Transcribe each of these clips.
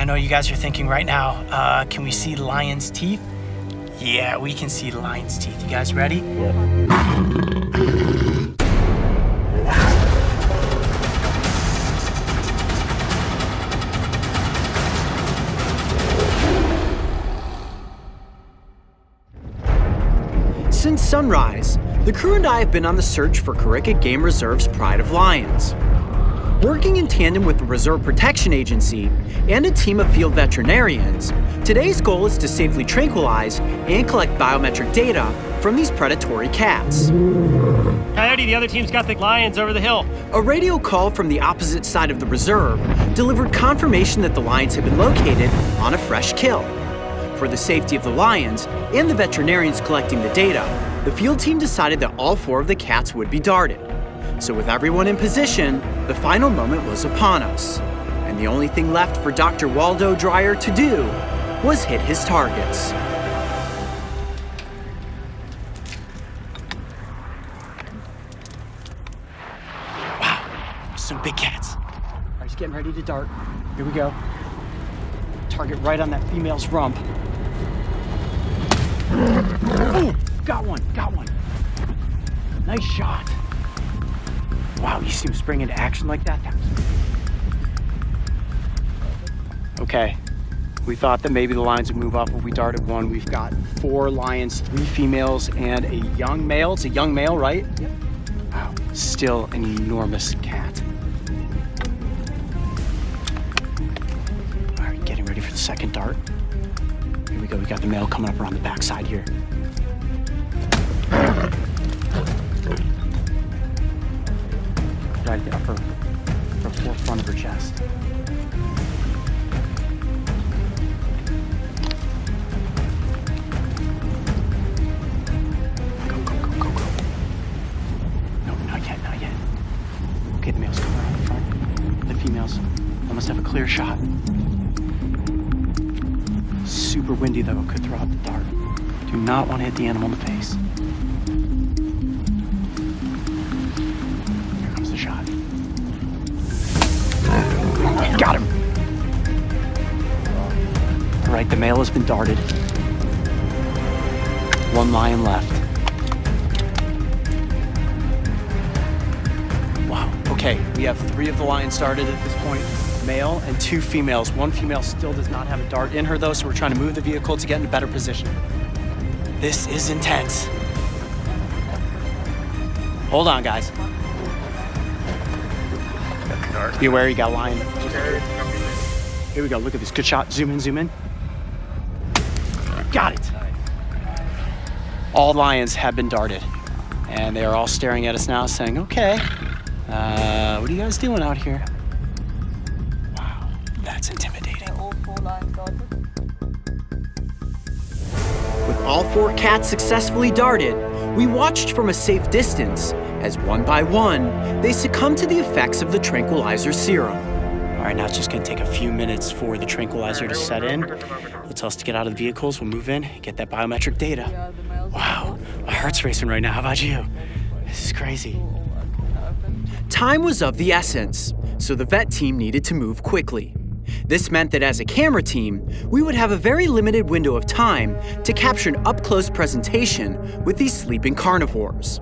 I know you guys are thinking right now, can we see the lion's teeth? Yeah, we can see the lion's teeth. You guys ready? Since sunrise, the crew and I have been on the search for Corica Game Reserve's pride of lions. Working in tandem with the Reserve Protection Agency and a team of field veterinarians, today's goal is to safely tranquilize and collect biometric data from these predatory cats. Coyote, the other team's got the lions over the hill. A radio call from the opposite side of the reserve delivered confirmation that the lions had been located on a fresh kill. For the safety of the lions and the veterinarians collecting the data, the field team decided that all 4 of the cats would be darted. So with everyone in position, the final moment was upon us. And the only thing left for Dr. Waldo Dreyer to do was hit his targets. Wow, some big cats. All right, he's getting ready to dart. Here we go. Target right on that female's rump. Oh, got one. Nice shot. Wow, you see him spring into action like that? Okay, we thought that maybe the lions would move up, but we darted one. We've got 4 lions, 3 females, and a young male. It's a young male, right? Yep. Wow, still an enormous cat. All right, getting ready for the second dart. Here we go, we got the male coming up around the backside here. Right at the upper forefront of her chest. Go. No, not yet. Okay, the male's coming around the front. The females almost have a clear shot. Super windy though, could throw out the dart. Do not want to hit the animal in the face. Here comes the shot. Got him! All right, the male has been darted. 1 lion left. Wow, okay, we have 3 of the lions darted at this point. Male and 2 females. 1 female still does not have a dart in her though, so we're trying to move the vehicle to get in a better position. This is intense. Hold on, guys. Be aware you got a lion. Here we go, look at this, good shot. Zoom in. Got it. All lions have been darted, and they are all staring at us now saying, okay, what are you guys doing out here? That's intimidating. All 4 lions darted. With all 4 cats successfully darted, we watched from a safe distance as one by one, they succumbed to the effects of the tranquilizer serum. All right, now it's just gonna take a few minutes for the tranquilizer to set in. They'll tell us to get out of the vehicles, we'll move in, get that biometric data. Wow, my heart's racing right now, how about you? This is crazy. Time was of the essence, so the vet team needed to move quickly. This meant that as a camera team, we would have a very limited window of time to capture an up-close presentation with these sleeping carnivores.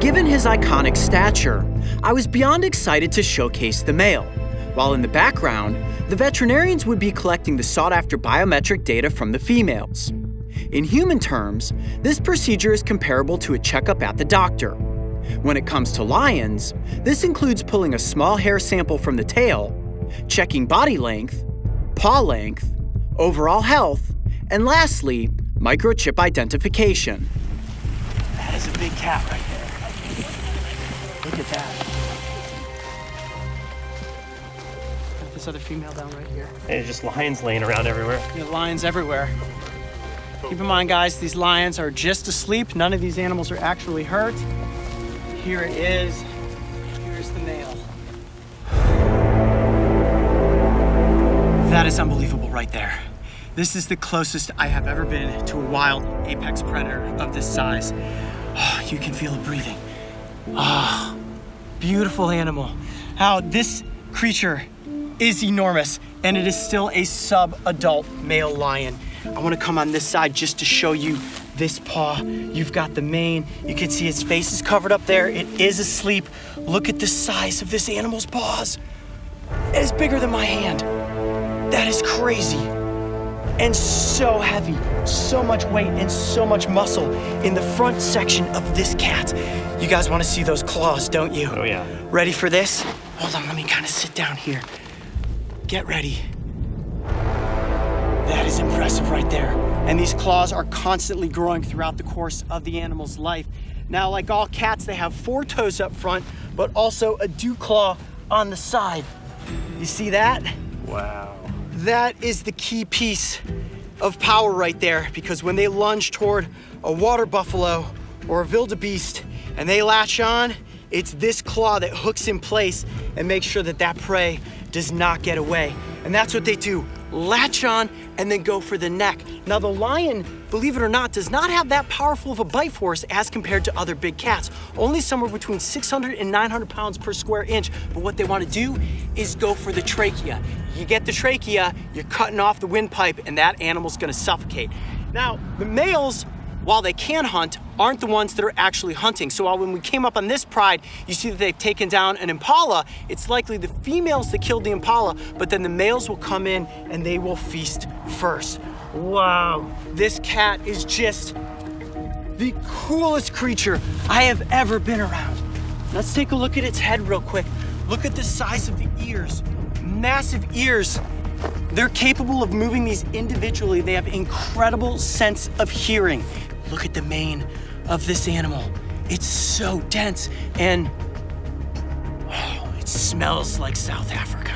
Given his iconic stature, I was beyond excited to showcase the male, while in the background, the veterinarians would be collecting the sought-after biometric data from the females. In human terms, this procedure is comparable to a checkup at the doctor. When it comes to lions, this includes pulling a small hair sample from the tail, checking body length, paw length, overall health, and lastly, microchip identification. That is a big cat right there. Look at that. Got this other female down right here. There's just lions laying around everywhere. Yeah, lions everywhere. Keep in mind, guys, these lions are just asleep. None of these animals are actually hurt. Here it is. Here's the male. That is unbelievable right there. This is the closest I have ever been to a wild apex predator of this size. Oh, you can feel it breathing. Oh, beautiful animal. How this creature is enormous, and it is still a sub-adult male lion. I want to come on this side just to show you this paw. You've got the mane. You can see its face is covered up there. It is asleep. Look at the size of this animal's paws. It is bigger than my hand. That is crazy. And so heavy, so much weight and so much muscle in the front section of this cat. You guys want to see those claws, don't you? Oh yeah. Ready for this? Hold on, let me kind of sit down here. Get ready. That is impressive right there. And these claws are constantly growing throughout the course of the animal's life. Now, like all cats, they have 4 toes up front, but also a dew claw on the side. You see that? Wow. That is the key piece of power right there, because when they lunge toward a water buffalo or a wildebeest and they latch on, it's this claw that hooks in place and makes sure that that prey does not get away. And that's what they do, latch on and then go for the neck. Now the lion, believe it or not, does not have that powerful of a bite force as compared to other big cats. Only somewhere between 600 and 900 pounds per square inch. But what they want to do is go for the trachea. You get the trachea, you're cutting off the windpipe, and that animal's gonna suffocate. Now, the males, while they can hunt, aren't the ones that are actually hunting. So while when we came up on this pride, you see that they've taken down an impala, it's likely the females that killed the impala, but then the males will come in and they will feast first. Wow, this cat is just the coolest creature I have ever been around. Let's take a look at its head real quick. Look at the size of the ears, massive ears. They're capable of moving these individually. They have incredible sense of hearing. Look at the mane of this animal. It's so dense, and it smells like South Africa.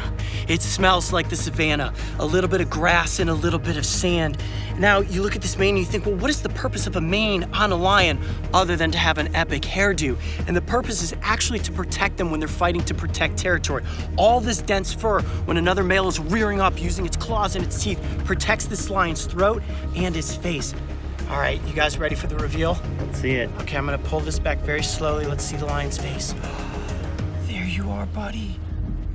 It smells like the savannah, a little bit of grass and a little bit of sand. Now you look at this mane and you think, well, what is the purpose of a mane on a lion other than to have an epic hairdo? And the purpose is actually to protect them when they're fighting to protect territory. All this dense fur, when another male is rearing up using its claws and its teeth, protects this lion's throat and its face. All right, you guys ready for the reveal? Let's see it. Okay, I'm gonna pull this back very slowly. Let's see the lion's face. There you are, buddy.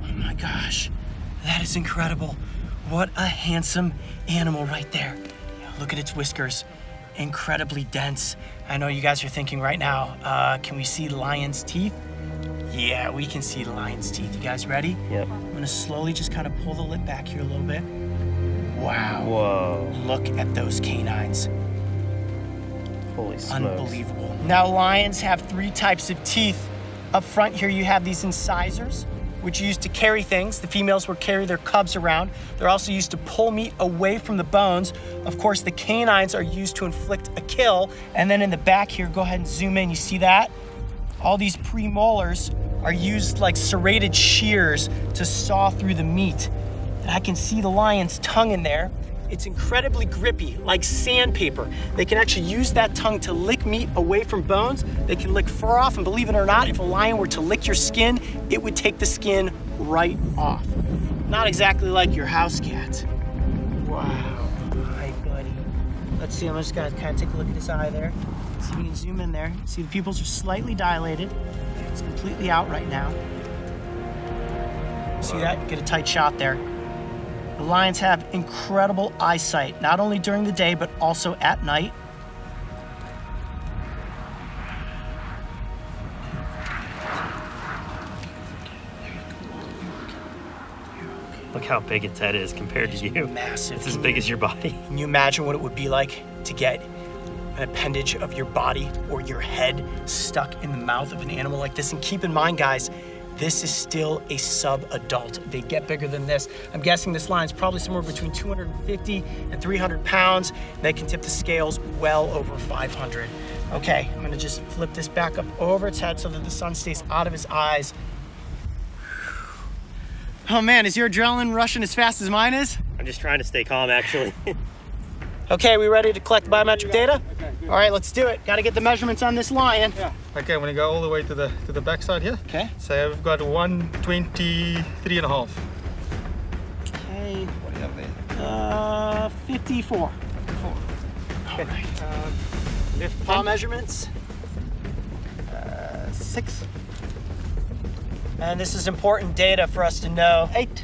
Oh my gosh, that is incredible. What a handsome animal right there. Look at its whiskers, incredibly dense. I know you guys are thinking right now, can we see the lion's teeth? Yeah, we can see the lion's teeth. You guys ready? Yep. I'm gonna slowly just kind of pull the lip back here a little bit. Wow. Whoa. Look at those canines. Holy smokes. Unbelievable. Now, lions have 3 types of teeth. Up front here, you have these incisors, which are used to carry things. The females will carry their cubs around. They're also used to pull meat away from the bones. Of course, the canines are used to inflict a kill. And then in the back here, go ahead and zoom in. You see that? All these premolars are used like serrated shears to saw through the meat. And I can see the lion's tongue in there. It's incredibly grippy, like sandpaper. They can actually use that tongue to lick meat away from bones. They can lick fur off, and believe it or not, if a lion were to lick your skin, it would take the skin right off. Not exactly like your house cat. Wow. Hi, buddy. Let's see, I'm just gonna kind of take a look at his eye there. See if we can zoom in there. See, the pupils are slightly dilated. It's completely out right now. See that? Get a tight shot there. The lions have incredible eyesight, not only during the day, but also at night. Look how big its head is compared to you. Massive. It's as big as your body. Can you imagine what it would be like to get an appendage of your body or your head stuck in the mouth of an animal like this? And keep in mind, guys, this is still a sub-adult. They get bigger than this. I'm guessing this lion's probably somewhere between 250 and 300 pounds. They can tip the scales well over 500. Okay, I'm gonna just flip this back up over its head so that the sun stays out of his eyes. Oh man, is your adrenaline rushing as fast as mine is? I'm just trying to stay calm, actually. Okay, we ready to collect the biometric data? All right, let's do it. Got to get the measurements on this lion. Yeah. Okay, I'm gonna go all the way to the back side here. Okay. So we've got 123.5. Okay. What do you have there? 54. 54. All right. Lift Paw pump, measurements. 6. And this is important data for us to know. 8.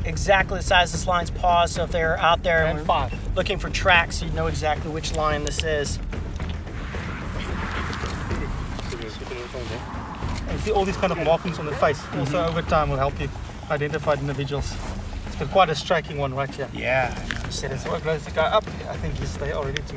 exactly the size of this lion's paws, so if they're out there and And we're 5. looking for tracks, you'd know exactly which lion this is. And see all these kind of markings on the face. Also over time will help you identify the individuals. It's got quite a striking one right here. Yeah. So as well as the guy up, I think they are ready to.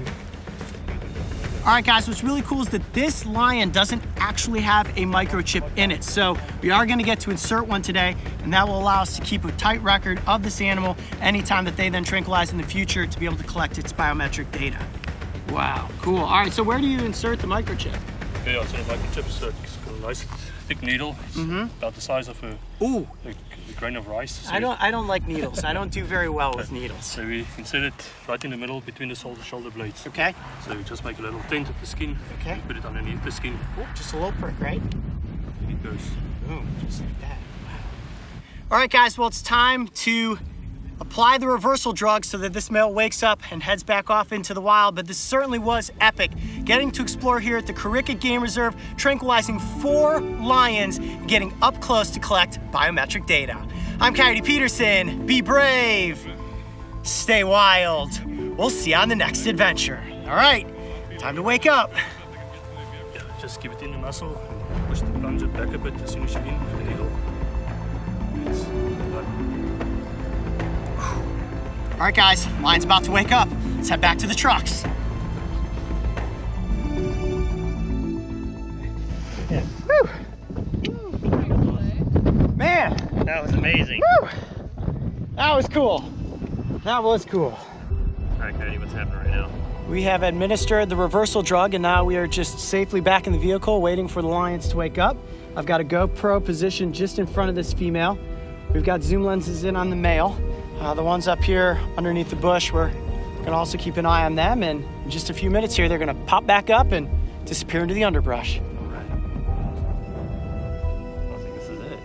All right, guys, what's really cool is that this lion doesn't actually have a microchip in it. So we are gonna get to insert one today, and that will allow us to keep a tight record of this animal anytime that they then tranquilize in the future to be able to collect its biometric data. Wow, cool. All right, so where do you insert the microchip? Yeah, so the microchip's got a nice thick needle. It's about the size of a grain of rice. So I don't like needles. I don't do very well with needles. So we insert it right in the middle between the shoulder blades. Okay. So we just make a little dent of the skin. Okay. Put it underneath the skin. Ooh, just a little prick, right? And it goes. Boom, just like that. Wow. All right, guys, well, it's time to apply the reversal drug so that this male wakes up and heads back off into the wild. But this certainly was epic. Getting to explore here at the Cricket Game Reserve, tranquilizing 4 lions, and getting up close to collect biometric data. I'm Coyote Peterson. Be brave. Stay wild. We'll see you on the next adventure. All right, time to wake up. Yeah, just keep it in the muscle and push the plunger back a bit as soon as you're in with the needle. It's done. All right, guys, lion's about to wake up. Let's head back to the trucks. Man, That was amazing. woo! That was cool. That was cool. All right, Coyote, what's happening right now? We have administered the reversal drug, and now we are just safely back in the vehicle waiting for the lions to wake up. I've got a GoPro positioned just in front of this female. We've got zoom lenses in on the male. The ones up here underneath the bush, we're gonna also keep an eye on them, and in just a few minutes here, they're gonna pop back up and disappear into the underbrush. All right. I think this is it.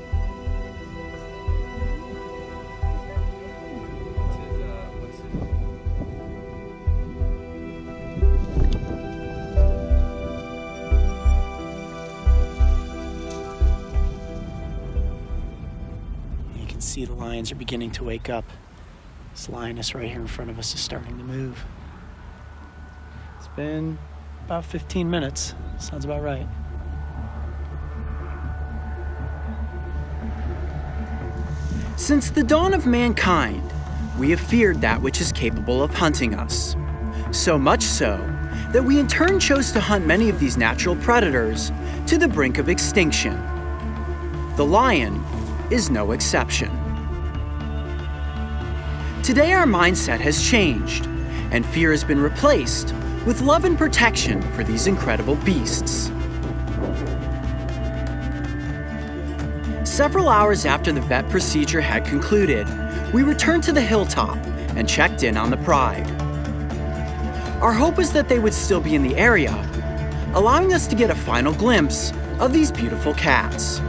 You can see the lions are beginning to wake up. This lioness right here in front of us is starting to move. It's been about 15 minutes. Sounds about right. Since the dawn of mankind, we have feared that which is capable of hunting us. So much so that we in turn chose to hunt many of these natural predators to the brink of extinction. The lion is no exception. Today our mindset has changed, and fear has been replaced with love and protection for these incredible beasts. Several hours after the vet procedure had concluded, we returned to the hilltop and checked in on the pride. Our hope was that they would still be in the area, allowing us to get a final glimpse of these beautiful cats.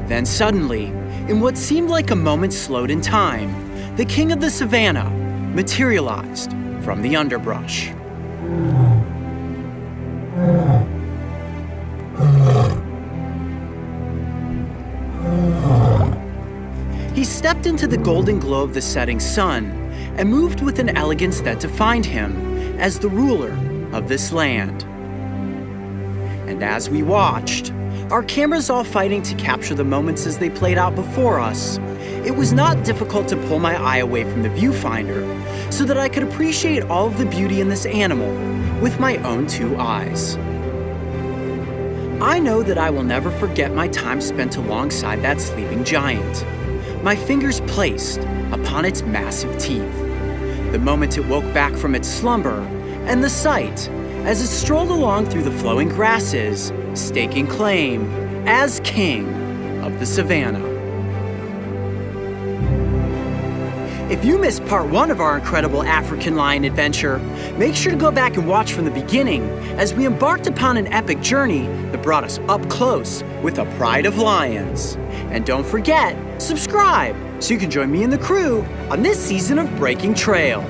Then suddenly, in what seemed like a moment slowed in time, the king of the savannah materialized from the underbrush. He stepped into the golden glow of the setting sun and moved with an elegance that defined him as the ruler of this land. And as we watched, our cameras all fighting to capture the moments as they played out before us, it was not difficult to pull my eye away from the viewfinder so that I could appreciate all of the beauty in this animal with my own 2 eyes. I know that I will never forget my time spent alongside that sleeping giant, my fingers placed upon its massive teeth, the moment it woke back from its slumber, and the sight as it strolled along through the flowing grasses, staking claim as king of the savannah. If you missed part 1 of our incredible African lion adventure, make sure to go back and watch from the beginning as we embarked upon an epic journey that brought us up close with the pride of lions. And don't forget, subscribe so you can join me and the crew on this season of Breaking Trail.